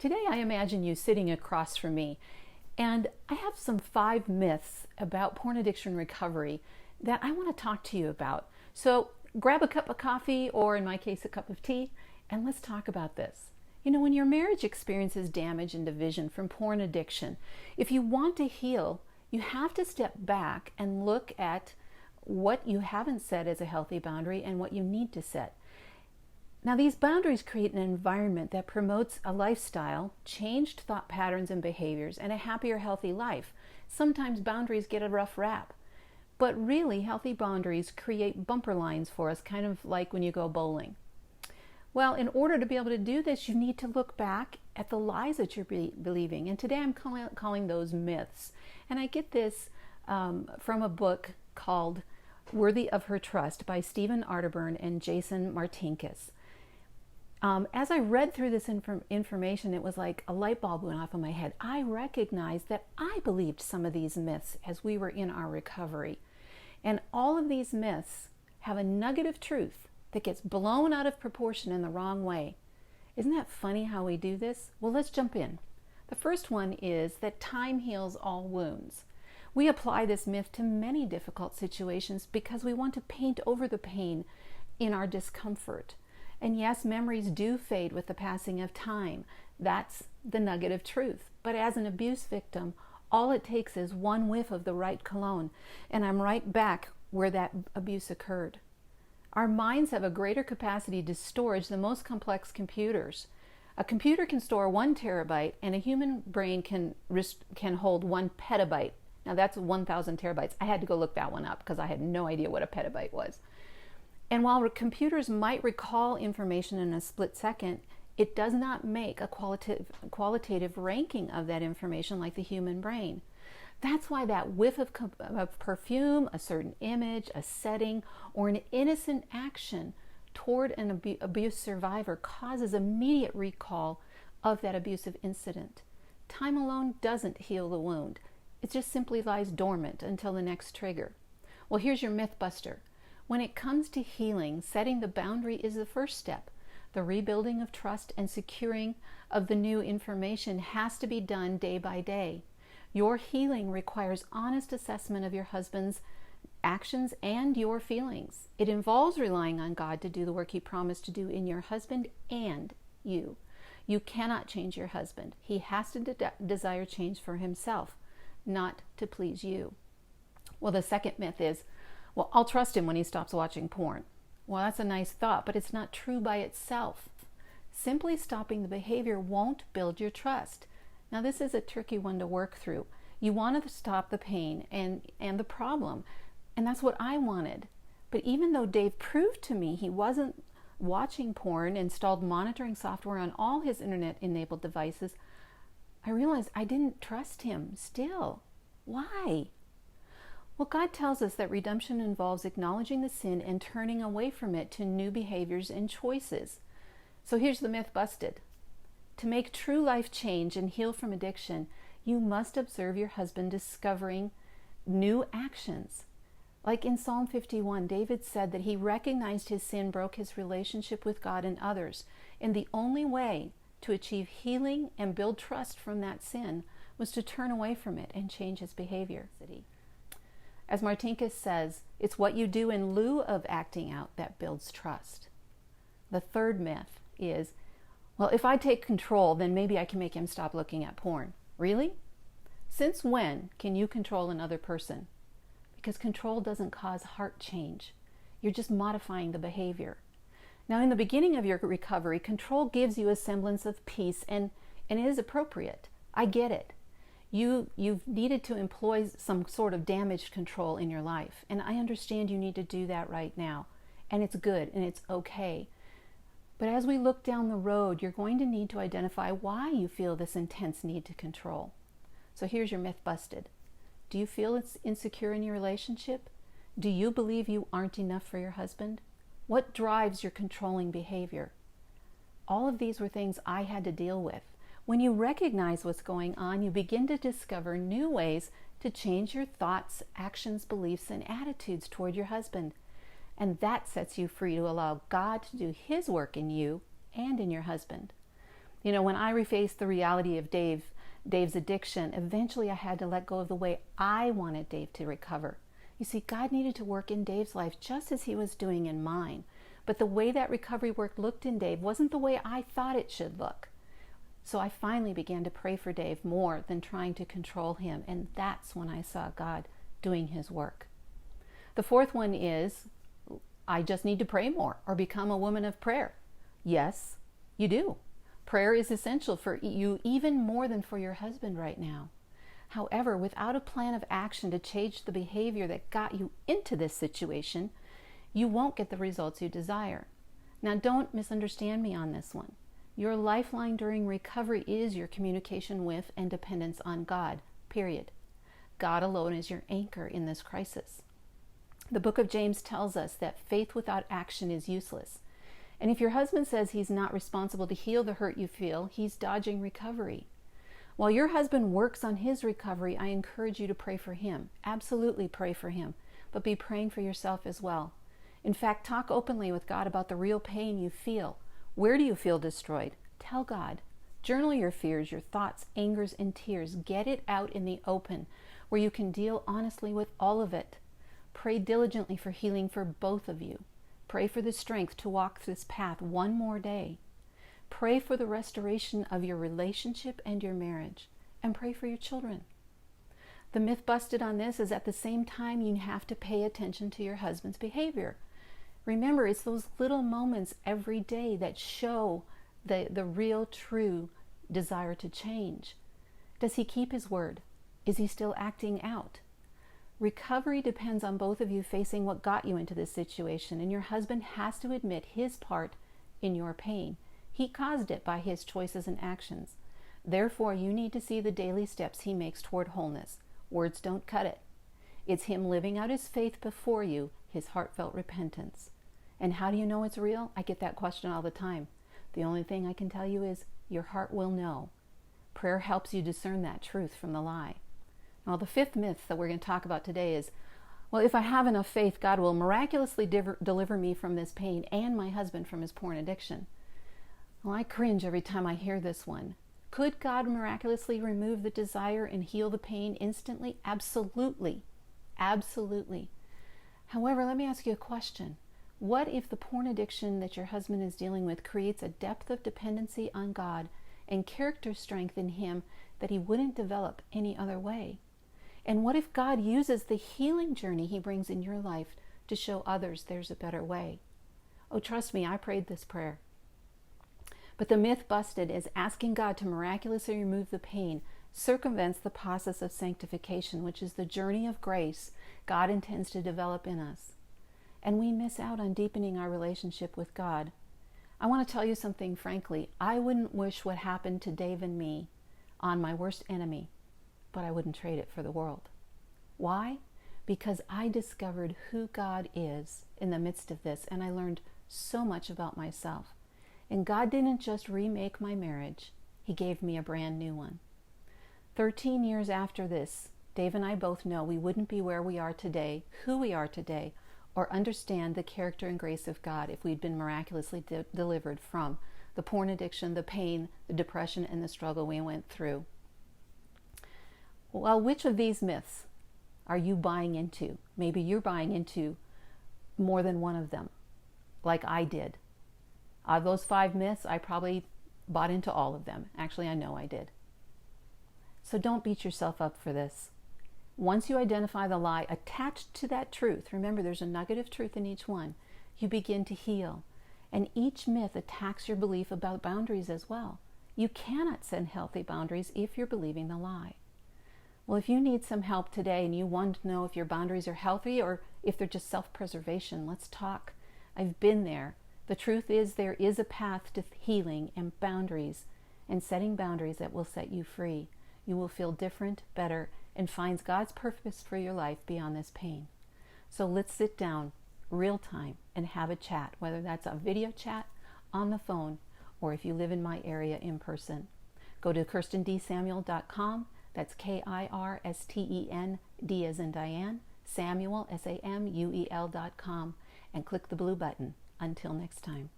Today I imagine you sitting across from me, and I have some 5 myths about porn addiction recovery that I want to talk to you about. So grab a cup of coffee, or in my case, a cup of tea, and let's talk about this. You know, when your marriage experiences damage and division from porn addiction, if you want to heal, you have to step back and look at what you haven't set as a healthy boundary and what you need to set. Now, these boundaries create an environment that promotes a lifestyle, changed thought patterns and behaviors, and a happier, healthy life. Sometimes boundaries get a rough rap, but really healthy boundaries create bumper lines for us, kind of like when you go bowling. Well, in order to be able to do this, you need to look back at the lies that you're believing. And today I'm calling those myths. And I get this from a book called Worthy of Her Trust by Stephen Arterburn and Jason Martinkus. As I read through this information, it was like a light bulb went off in my head. I recognized that I believed some of these myths as we were in our recovery. And all of these myths have a nugget of truth that gets blown out of proportion in the wrong way. Isn't that funny how we do this? Well, let's jump in. The first one is that time heals all wounds. We apply this myth to many difficult situations because we want to paint over the pain in our discomfort. And yes, memories do fade with the passing of time. That's the nugget of truth. But as an abuse victim, all it takes is one whiff of the right cologne, and I'm right back where that abuse occurred. Our minds have a greater capacity to storage than most complex computers. A computer can store 1 terabyte, and a human brain can hold 1 petabyte. Now that's 1,000 terabytes. I had to go look that one up because I had no idea what a petabyte was. And while computers might recall information in a split second, it does not make a qualitative ranking of that information like the human brain. That's why that whiff of perfume, a certain image, a setting, or an innocent action toward an abuse survivor causes immediate recall of that abusive incident. Time alone doesn't heal the wound. It just simply lies dormant until the next trigger. Well, here's your myth buster. When it comes to healing, setting the boundary is the first step. The rebuilding of trust and securing of the new information has to be done day by day. Your healing requires honest assessment of your husband's actions and your feelings. It involves relying on God to do the work He promised to do in your husband and you. You cannot change your husband. He has to desire change for himself, not to please you. Well, the second myth is, well, I'll trust him when he stops watching porn. Well, that's a nice thought, but it's not true by itself. Simply stopping the behavior won't build your trust. Now, this is a tricky one to work through. You want to stop the pain and the problem, and that's what I wanted. But even though Dave proved to me he wasn't watching porn, installed monitoring software on all his internet-enabled devices, I realized I didn't trust him still. Why? Well, God tells us that redemption involves acknowledging the sin and turning away from it to new behaviors and choices. So here's the myth busted. To make true life change and heal from addiction, you must observe your husband discovering new actions. Like in Psalm 51, David said that he recognized his sin broke his relationship with God and others, and the only way to achieve healing and build trust from that sin was to turn away from it and change his behavior. As Martinkus says, it's what you do in lieu of acting out that builds trust. The third myth is, well, if I take control, then maybe I can make him stop looking at porn. Really? Since when can you control another person? Because control doesn't cause heart change. You're just modifying the behavior. Now, in the beginning of your recovery, control gives you a semblance of peace, and it is appropriate. I get it. You've needed to employ some sort of damage control in your life, and I understand you need to do that right now, and it's good and it's okay. But as we look down the road, you're going to need to identify why you feel this intense need to control. So here's your myth busted. Do you feel it's insecure in your relationship? Do you believe you aren't enough for your husband? What drives your controlling behavior? All of these were things I had to deal with. When you recognize what's going on, you begin to discover new ways to change your thoughts, actions, beliefs, and attitudes toward your husband. And that sets you free to allow God to do His work in you and in your husband. You know, when I faced the reality of Dave's addiction, eventually I had to let go of the way I wanted Dave to recover. You see, God needed to work in Dave's life just as he was doing in mine. But the way that recovery work looked in Dave wasn't the way I thought it should look. So I finally began to pray for Dave more than trying to control him. And that's when I saw God doing his work. The fourth one is, I just need to pray more or become a woman of prayer. Yes, you do. Prayer is essential for you even more than for your husband right now. However, without a plan of action to change the behavior that got you into this situation, you won't get the results you desire. Now, don't misunderstand me on this one. Your lifeline during recovery is your communication with and dependence on God, period. God alone is your anchor in this crisis. The book of James tells us that faith without action is useless. And if your husband says he's not responsible to heal the hurt you feel, he's dodging recovery. While your husband works on his recovery, I encourage you to pray for him. Absolutely pray for him, but be praying for yourself as well. In fact, talk openly with God about the real pain you feel. Where do you feel destroyed? Tell God. Journal your fears, your thoughts, angers, and tears. Get it out in the open, where you can deal honestly with all of it. Pray diligently for healing for both of you. Pray for the strength to walk this path one more day. Pray for the restoration of your relationship and your marriage. And pray for your children. The myth busted on this is at the same time you have to pay attention to your husband's behavior. Remember, it's those little moments every day that show the real, true desire to change. Does he keep his word? Is he still acting out? Recovery depends on both of you facing what got you into this situation, and your husband has to admit his part in your pain. He caused it by his choices and actions. Therefore, you need to see the daily steps he makes toward wholeness. Words don't cut it. It's him living out his faith before you, his heartfelt repentance. And how do you know it's real? I get that question all the time. The only thing I can tell you is your heart will know. Prayer helps you discern that truth from the lie. Now, the fifth myth that we're going to talk about today is, well, if I have enough faith, God will miraculously deliver me from this pain and my husband from his porn addiction. Well, I cringe every time I hear this one. Could God miraculously remove the desire and heal the pain instantly? Absolutely. Absolutely. However, let me ask you a question. What if the porn addiction that your husband is dealing with creates a depth of dependency on God and character strength in him that he wouldn't develop any other way? And what if God uses the healing journey he brings in your life to show others there's a better way? Oh, trust me, I prayed this prayer. But the myth busted is asking God to miraculously remove the pain circumvents the process of sanctification, which is the journey of grace God intends to develop in us. And we miss out on deepening our relationship with God. I want to tell you something frankly. I wouldn't wish what happened to Dave and me on my worst enemy, but I wouldn't trade it for the world. Why? Because I discovered who God is in the midst of this, and I learned so much about myself. And God didn't just remake my marriage, he gave me a brand new one. 13 years after this, Dave and I both know we wouldn't be where we are today, who we are today, or understand the character and grace of God if we'd been miraculously delivered from the porn addiction, the pain, the depression, and the struggle we went through. Well, which of these myths are you buying into? Maybe you're buying into more than one of them, like I did. Of those 5 myths, I probably bought into all of them. Actually, I know I did. So don't beat yourself up for this. Once you identify the lie attached to that truth, remember there's a nugget of truth in each one, you begin to heal. And each myth attacks your belief about boundaries as well. You cannot set healthy boundaries if you're believing the lie. Well, if you need some help today and you want to know if your boundaries are healthy or if they're just self-preservation, let's talk. I've been there. The truth is there is a path to healing and boundaries and setting boundaries that will set you free. You will feel different, better, and find God's purpose for your life beyond this pain. So let's sit down real time and have a chat, whether that's a video chat, on the phone, or if you live in my area in person. Go to KirstenDSamuel.com. That's KIRSTEN, D as in Diane, Samuel, SAMUEL.com, and click the blue button. Until next time.